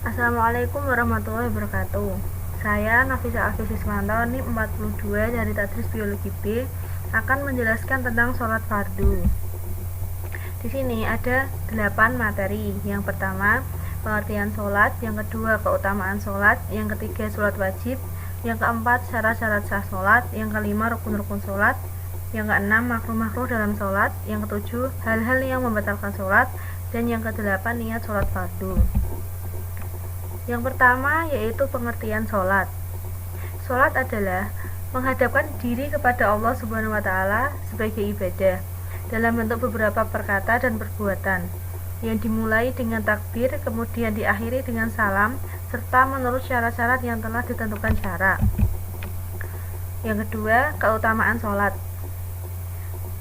Assalamualaikum warahmatullahi wabarakatuh. Saya Nafisa Alfi Siswanto, NIM 42 dari Tadris Biologi B, akan menjelaskan tentang sholat fardu. Di sini ada 8 materi. Yang pertama, pengertian sholat. Yang kedua, keutamaan sholat. Yang ketiga, sholat wajib. Yang keempat, syarat-syarat sah sholat. Yang kelima, rukun-rukun sholat. Yang keenam, makruh-makruh dalam sholat. Yang ketujuh, hal-hal yang membatalkan sholat. Dan yang kedelapan, niat sholat fardu. Yang pertama yaitu pengertian sholat. Sholat adalah menghadapkan diri kepada Allah Subhanahu wa Ta'ala sebagai ibadah dalam bentuk beberapa perkata dan perbuatan yang dimulai dengan takbir, kemudian diakhiri dengan salam, serta menurut syarat-syarat yang telah ditentukan syara. Yang kedua, keutamaan sholat.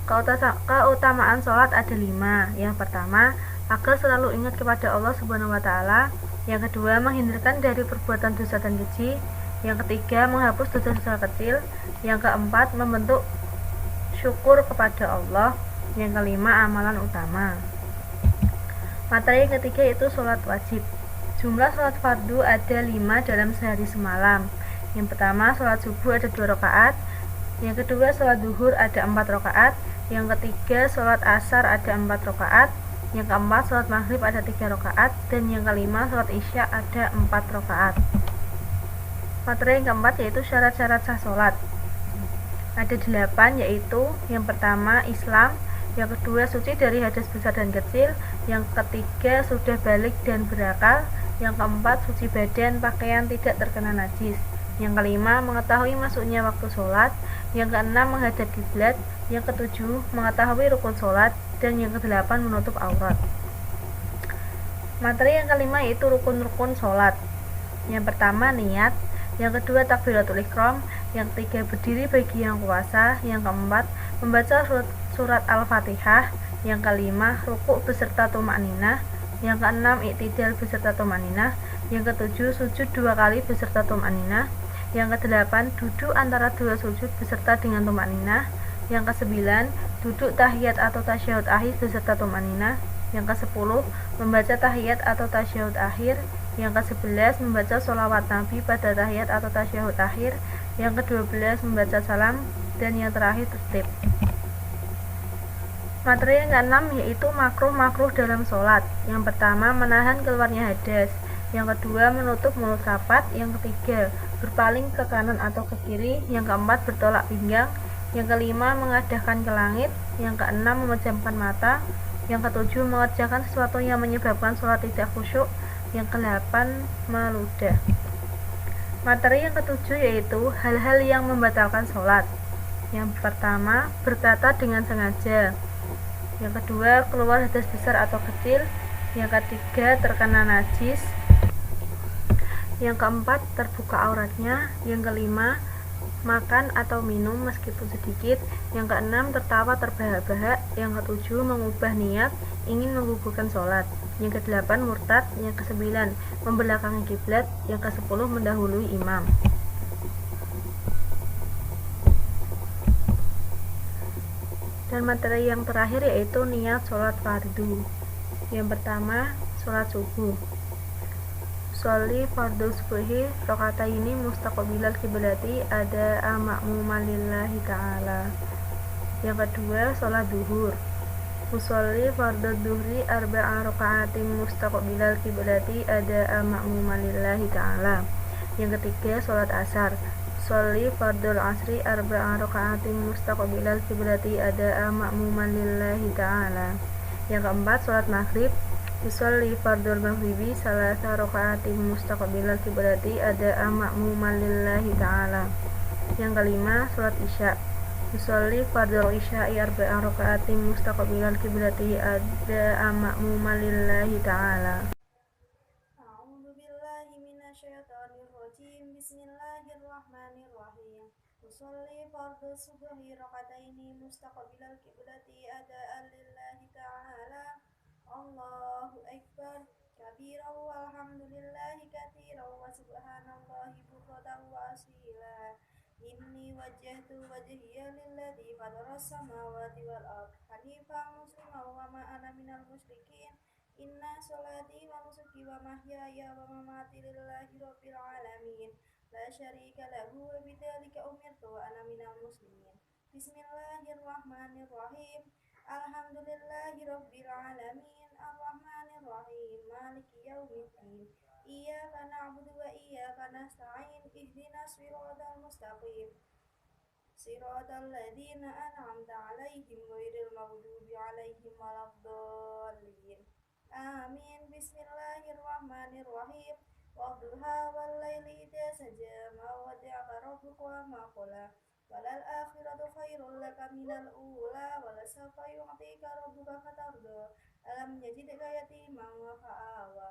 Keutamaan sholat ada 5. Yang pertama, agar selalu ingat kepada Allah Subhanahu wa Ta'ala. Yang kedua, menghindarkan dari perbuatan dosa dan keji. Yang ketiga, menghapus dosa-dosa kecil. Yang keempat, membentuk syukur kepada Allah. Yang kelima, amalan utama. Materi yang ketiga yaitu sholat wajib. Jumlah sholat fardu ada 5 dalam sehari semalam. Yang pertama, sholat subuh ada 2 rakaat. Yang kedua, sholat duhur ada 4 rakaat. Yang ketiga, sholat asar ada 4 rakaat. Yang keempat, sholat maghrib ada 3 rakaat. Dan yang kelima, sholat isya ada 4 rakaat. Materi yang keempat yaitu syarat-syarat sah sholat. Ada 8, yaitu yang pertama, Islam. Yang kedua, suci dari hadas besar dan kecil. Yang ketiga, sudah balik dan berakal. Yang keempat, suci badan, pakaian tidak terkena najis. Yang kelima, mengetahui masuknya waktu sholat. Yang keenam, menghadap kiblat. Yang ketujuh, mengetahui rukun sholat. Dan yang kedelapan, menutup aurat. Materi yang kelima yaitu rukun-rukun sholat. Yang pertama, niat. Yang kedua, takbiratul ihram. Yang ketiga, berdiri bagi yang puasa. Yang keempat, membaca surat Al-Fatihah. Yang kelima, rukuk beserta tumakninah. Yang keenam, i'tidal beserta tumakninah. Yang ketujuh, sujud 2 kali beserta tumakninah. Yang kedelapan, duduk antara 2 sujud beserta dengan tumakninah. Yang kesembilan, duduk tahiyat atau tasyahud akhir beserta tumakninah. Yang ke-10, membaca tahiyat atau tasyahud akhir. Yang ke-11, membaca sholawat Nabi pada tahiyat atau tasyahud akhir. Yang ke-12, membaca salam. Dan yang terakhir, tertib. Materi yang ke-6 yaitu makruh-makruh dalam sholat. Yang pertama, menahan keluarnya hadas. Yang kedua, menutup mulut rapat. Yang ketiga, berpaling ke kanan atau ke kiri. Yang keempat, bertolak pinggang. Yang kelima, mengadahkan ke langit. Yang keenam, memejamkan mata. Yang ketujuh, mengerjakan sesuatu yang menyebabkan sholat tidak khusyuk. Yang kedelapan, meludah. Materi yang ketujuh yaitu hal-hal yang membatalkan sholat. Yang pertama, berkata dengan sengaja. Yang kedua, keluar hadas besar atau kecil. Yang ketiga, terkena najis. Yang keempat, terbuka auratnya. Yang kelima, makan atau minum meskipun sedikit. Yang keenam, tertawa terbahak-bahak. Yang ketujuh, mengubah niat, ingin menggugurkan sholat. Yang kedelapan, murtad. Yang kesembilan, membelakangi kiblat. Yang ke-10, mendahului imam. Dan materi yang terakhir yaitu niat sholat fardu. Yang pertama, sholat subuh. Sholli fardhu subuhi rakaataini mustaqbilal kiblati ada ma'muman lillahi ta'ala. Yang kedua, sholat duhur. Sholli fardhu duhri arba'a rakaatin mustaqbilal kiblati ada ma'muman lillahi ta'ala. Yang ketiga, sholat asar. Sholli fardhu asri arba'a rakaatin mustaqbilal kiblati ada ma'muman lillahi ta'ala. Yang keempat, sholat maghrib. Usolli fardul maghribi salasa rakaatin mustaqbilal kiblati ada ma'muman lillahi ta'ala. Yang kelima, sholat isya. Usolli fardul isya'i arba'a rakaatin mustaqbilal kiblati ada ma'muman lillahi ta'ala. A'udzubillahi minasyaitonirrajim. Bismillahirrahmanirrahim. Usolli fardhu subhi rakataini mustaqbilal kiblati ada lillahi ta'ala. Allahu akbar kabiran walhamdulillahi katsiran wa subhanallahi bukratan wa asila. Inni wajjahtu wajhiya lilladzi fataras samawati wal ardh hanifan musliman wa ma ana minal musyrikin. Inna صلاتي ونسكي ومحياي ومماتي لله رب العالمين لا شريك له وبذلك أمرت وأنا من المسلمين بسم الله الرحمن الرحيم الحمد لله رب العالمين الرحمن الرحيم مالك يوم الدين إياك نعبد وإياك نستعين اهدنا الصراط المستقيم صراط الذين أنعمت عليهم غير المغضوب عليهم ولا الضالين آمين بسم الله الرحمن الرحيم والضحى والليل إذا سجى ما ودعك ربك وما قلى وللآخرة خير لك من الأولى ولسوف يعطيك ربك فترضى ألم يجدك يتيما فآوى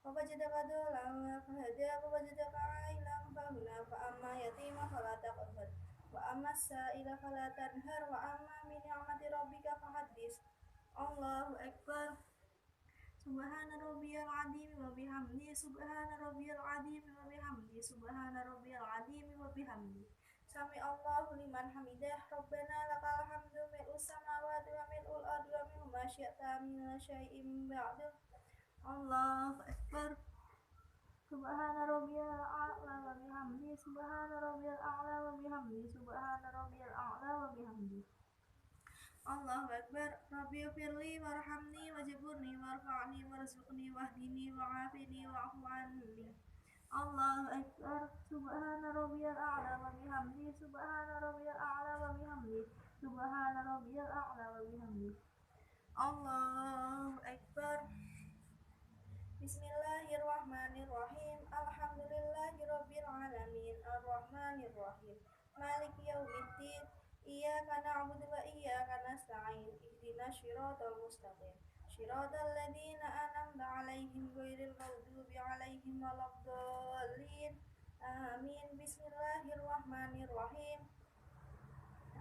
ووجدك ضالا فهدى ووجدك عائلا فأغنى فأما يتيما فلا تقهر وأما السائل فلا تنهر وأما بنعمة ربك فحدث الله أكبر سبحان ربي العظيم وبحمده سبحان ربي العظيم وبحمده سبحان ربي العظيم وبحمده سمع الله لمن حمده ربنا لك الحمد ملء السماوات وملء الأرض وملء ما شئت من شيء بعد الله أكبر سبحان ربي الأعلى وبحمده سبحان ربي الأعلى وبحمده سبحان ربي الأعلى وبحمده الله أكبر ربي اغفر لي وارحمني واجبرني وارفعني وارزقني واهدني وعافني واعف عني الله أكبر سبحان ربي الأعلى وبحمده سبحان ربي الأعلى وبحمده سبحان ربي الأعلى وبحمده الله أكبر بسم الله الرحمن الرحيم الحمد لله رب العالمين الرحمن الرحيم مالك يوم الدين إياك نعبد وإياك نستعين اهدنا الصراط المستقيم صراط الذين أنعمت عليهم غير المغضوب عليهم ولا الضالين آمين بسم الله الرحمن الرحيم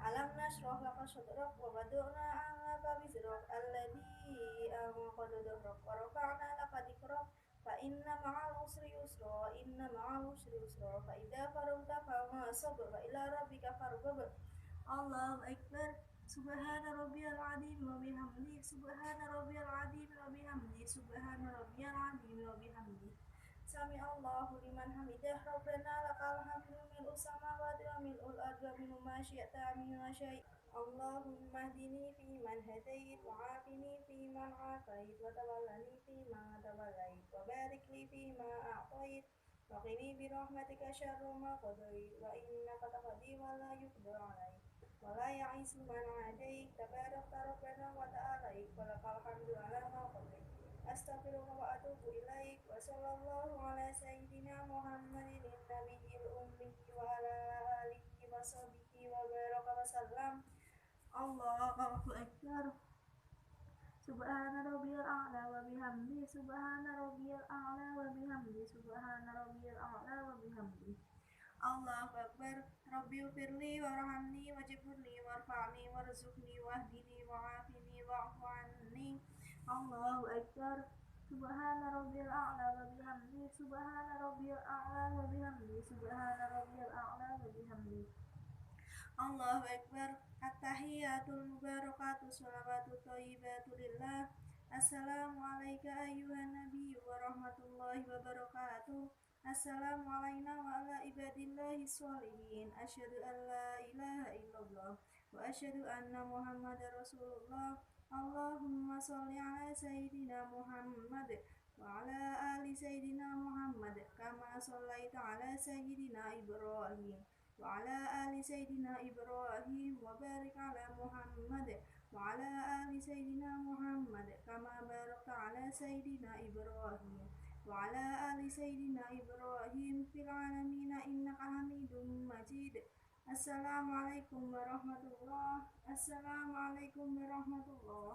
ألم نشرح لك صدرك ووضعنا عنك وزرك الذي أنقض ظهرك ورفعنا لك ذكرك فإن مع العسر يسرا إن مع العسر يسرا فإذا فرغت فانصب وإلى ربك فارغب الله أكبر سبحان ربي العظيم وبحمده سبحان ربي العظيم وبحمده سبحان ربي العظيم وبحمده سمع الله لمن حمده ربنا لك الحمد ملء السماوات وملء الأرض وملء ما شئت من شيء اللهم اهدني فيمن هديت وعافني فيمن عافيت وتولني فيما توليت وبارك لي فيما أعطيت وقني برحمتك شر ما قضيت وإنك تقضي ولا يقضى عليك ولا يعز من عاديت تبارك ربنا وتعاليت ولك الحمد على ما قضيت أستغفرك وأتوب إليك وصلى الله على سيدنا محمد النبي الأمي وعلى آله وصحبه وبارك وسلم الله أكبر سبحان ربي الأعلى وبحمده سبحان ربي الأعلى وبحمده سبحان ربي الأعلى وبحمده الله أكبر ربي اغفر لي وارحمني واجبرني وارفعني وارزقني واهدني وعافني واعف عني الله أكبر سبحان ربي الأعلى وبحمده سبحان ربي الأعلى وبحمده سبحان ربي الأعلى وبحمده الله أكبر التحيات المباركات الصلوات الطيبات لله السلام عليك أيها النبي ورحمة الله وبركاته السلام علينا وعلى عباد الله الصالحين أشهد أن لا إله إلا الله وأشهد أن محمد رسول الله اللهم صل على سيدنا محمد وعلى آل سيدنا محمد كما صليت على سيدنا إبراهيم وعلى آل سيدنا إبراهيم وبارك على محمد وعلى آل سيدنا محمد كما باركت على سيدنا إبراهيم وعلى آل سيدنا إبراهيم في العالمين إنك حميد مجيد السلام عليكم ورحمة الله السلام عليكم ورحمة الله